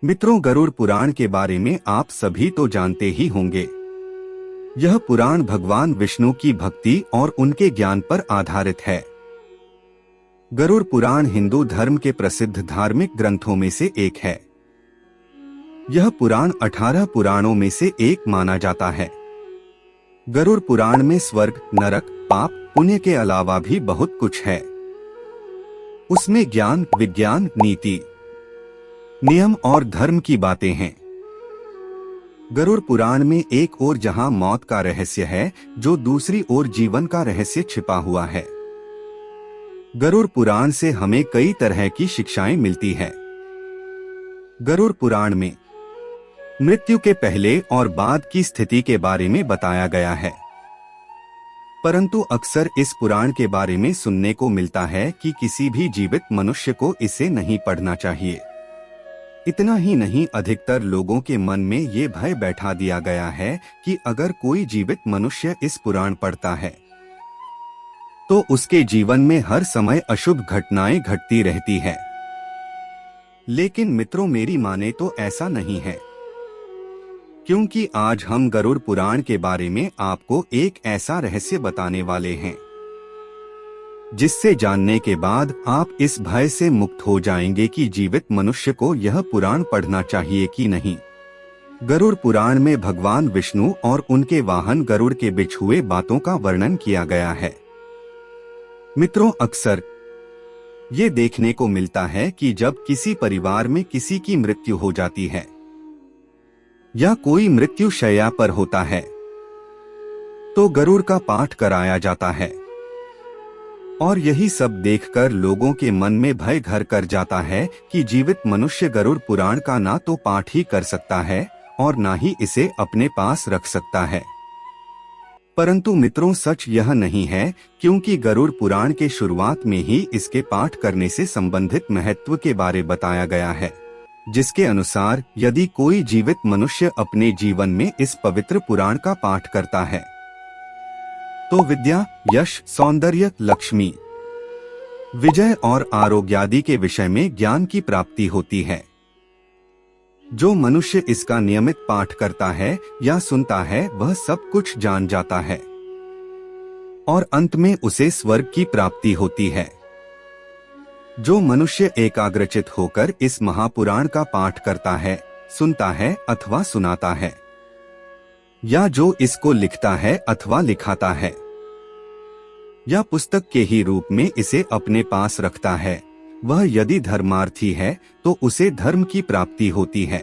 मित्रों, गरुड़ पुराण के बारे में आप सभी तो जानते ही होंगे। यह पुराण भगवान विष्णु की भक्ति और उनके ज्ञान पर आधारित है। गरुड़ पुराण हिंदू धर्म के प्रसिद्ध धार्मिक ग्रंथों में से एक है। यह पुराण 18 पुराणों में से एक माना जाता है। गरुड़ पुराण में स्वर्ग, नरक, पाप, पुण्य के अलावा भी बहुत कुछ है। उसमें ज्ञान, विज्ञान, नीति, नियम और धर्म की बातें हैं। गरुड़ पुराण में एक ओर जहां मौत का रहस्य है, जो दूसरी ओर जीवन का रहस्य छिपा हुआ है। गरुड़ पुराण से हमें कई तरह की शिक्षाएं मिलती है। गरुड़ पुराण में मृत्यु के पहले और बाद की स्थिति के बारे में बताया गया है, परंतु अक्सर इस पुराण के बारे में सुनने को मिलता है कि किसी भी जीवित मनुष्य को इसे नहीं पढ़ना चाहिए। इतना ही नहीं, अधिकतर लोगों के मन में ये भय बैठा दिया गया है कि अगर कोई जीवित मनुष्य इस पुराण पढ़ता है तो उसके जीवन में हर समय अशुभ घटनाएं घटती रहती है। लेकिन मित्रों, मेरी माने तो ऐसा नहीं है, क्योंकि आज हम गरुड़ पुराण के बारे में आपको एक ऐसा रहस्य बताने वाले हैं जिससे जानने के बाद आप इस भय से मुक्त हो जाएंगे कि जीवित मनुष्य को यह पुराण पढ़ना चाहिए कि नहीं। गरुड़ पुराण में भगवान विष्णु और उनके वाहन गरुड़ के बीच हुए बातों का वर्णन किया गया है। मित्रों, अक्सर ये देखने को मिलता है कि जब किसी परिवार में किसी की मृत्यु हो जाती है या कोई मृत्यु शैया पर होता है तो गरुड़ का पाठ कराया जाता है, और यही सब देखकर लोगों के मन में भय घर कर जाता है कि जीवित मनुष्य गरुड़ पुराण का ना तो पाठ ही कर सकता है और ना ही इसे अपने पास रख सकता है। परंतु मित्रों, सच यह नहीं है, क्योंकि गरुड़ पुराण के शुरुआत में ही इसके पाठ करने से संबंधित महत्व के बारे बताया गया है, जिसके अनुसार यदि कोई जीवित मनुष्य अपने जीवन में इस पवित्र पुराण का पाठ करता है तो विद्या, यश, सौंदर्य, लक्ष्मी, विजय और आरोग्य आदि के विषय में ज्ञान की प्राप्ति होती है। जो मनुष्य इसका नियमित पाठ करता है या सुनता है वह सब कुछ जान जाता है और अंत में उसे स्वर्ग की प्राप्ति होती है। जो मनुष्य एकाग्रचित होकर इस महापुराण का पाठ करता है, सुनता है अथवा सुनाता है, या जो इसको लिखता है अथवा लिखाता है, या पुस्तक के ही रूप में इसे अपने पास रखता है, वह यदि धर्मार्थी है तो उसे धर्म की प्राप्ति होती है,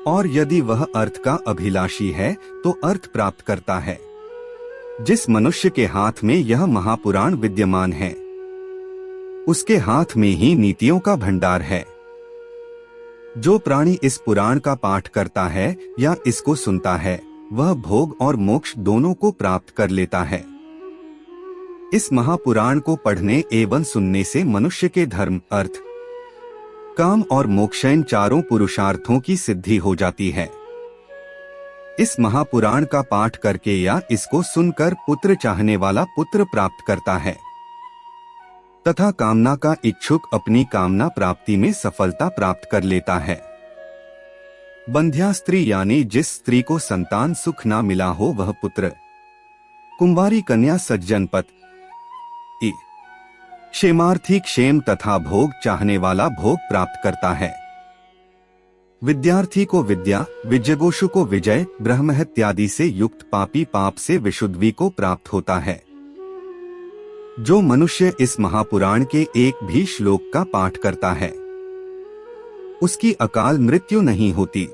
और यदि वह अर्थ का अभिलाषी है तो अर्थ प्राप्त करता है। जिस मनुष्य के हाथ में यह महापुराण विद्यमान है उसके हाथ में ही नीतियों का भंडार है। जो प्राणी इस पुराण का पाठ करता है या इसको सुनता है वह भोग और मोक्ष दोनों को प्राप्त कर लेता है। इस महापुराण को पढ़ने एवं सुनने से मनुष्य के धर्म, अर्थ, काम और मोक्ष इन चारों पुरुषार्थों की सिद्धि हो जाती है। इस महापुराण का पाठ करके या इसको सुनकर पुत्र चाहने वाला पुत्र प्राप्त करता है तथा कामना का इच्छुक अपनी कामना प्राप्ति में सफलता प्राप्त कर लेता है। बंध्या स्त्री यानी जिस स्त्री को संतान सुख ना मिला हो वह पुत्र, कुंवारी कन्या सज्जन पति, क्षेमार्थी क्षेम तथा भोग चाहने वाला भोग प्राप्त करता है। विद्यार्थी को विद्या, विजयगोषु को विजय, ब्रह्महत्यादि से युक्त पापी पाप से विशुद्धि को प्राप्त होता है। जो मनुष्य इस महापुराण के एक भी श्लोक का पाठ करता है उसकी अकाल मृत्यु नहीं होती।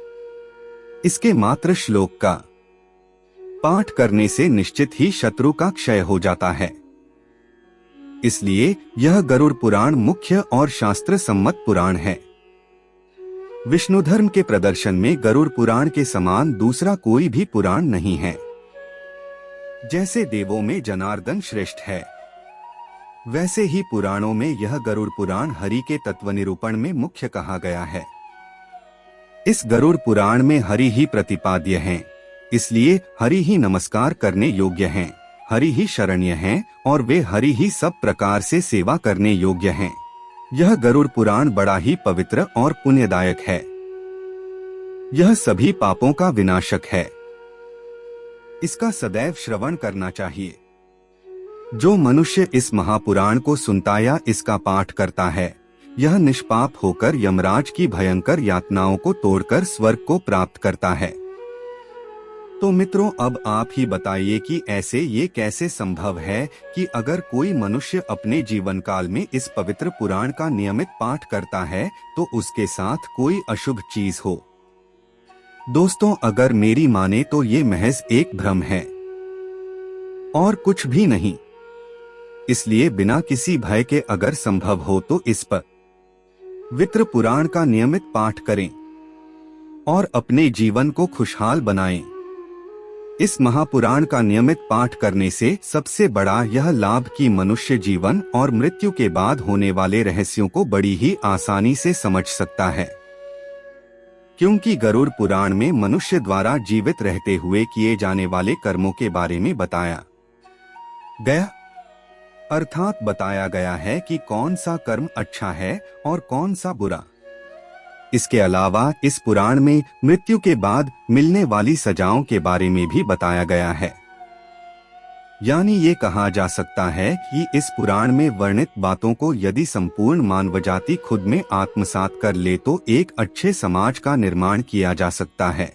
इसके मात्र श्लोक का पाठ करने से निश्चित ही शत्रु का क्षय हो जाता है। इसलिए यह गरुड़ पुराण मुख्य और शास्त्र सम्मत पुराण है। विष्णु धर्म के प्रदर्शन में गरुड़ पुराण के समान दूसरा कोई भी पुराण नहीं है। जैसे देवों में जनार्दन श्रेष्ठ है, वैसे ही पुराणों में यह गरुड़ पुराण हरि के तत्व निरूपण में मुख्य कहा गया है। इस गरुड़ पुराण में हरि ही प्रतिपाद्य हैं, इसलिए हरि ही नमस्कार करने योग्य हैं, हरि ही शरण्य हैं और वे हरि ही सब प्रकार से सेवा करने योग्य हैं। यह गरुड़ पुराण बड़ा ही पवित्र और पुण्यदायक है। यह सभी पापों का विनाशक है। इसका सदैव श्रवण करना चाहिए। जो मनुष्य इस महापुराण को सुनता या इसका पाठ करता है, यह निष्पाप होकर यमराज की भयंकर यातनाओं को तोड़कर स्वर्ग को प्राप्त करता है। तो मित्रों, अब आप ही बताइए कि ऐसे ये कैसे संभव है कि अगर कोई मनुष्य अपने जीवन काल में इस पवित्र पुराण का नियमित पाठ करता है तो उसके साथ कोई अशुभ चीज हो। दोस्तों, अगर मेरी माने तो ये महज एक भ्रम है और कुछ भी नहीं। इसलिए बिना किसी भय के अगर संभव हो तो इस पवित्र पुराण का नियमित पाठ करें और अपने जीवन को खुशहाल बनाएं। इस महापुराण का नियमित पाठ करने से सबसे बड़ा यह लाभ कि मनुष्य जीवन और मृत्यु के बाद होने वाले रहस्यों को बड़ी ही आसानी से समझ सकता है, क्योंकि गरुड़ पुराण में मनुष्य द्वारा जीवित रहते हुए किए जाने वाले कर्मों के बारे में बताया गया, अर्थात बताया गया है कि कौन सा कर्म अच्छा है और कौन सा बुरा। इसके अलावा इस पुराण में मृत्यु के बाद मिलने वाली सजाओं के बारे में भी बताया गया है। यानी ये कहा जा सकता है कि इस पुराण में वर्णित बातों को यदि संपूर्ण मानवजाति खुद में आत्मसात कर ले तो एक अच्छे समाज का निर्माण किया जा सकता है।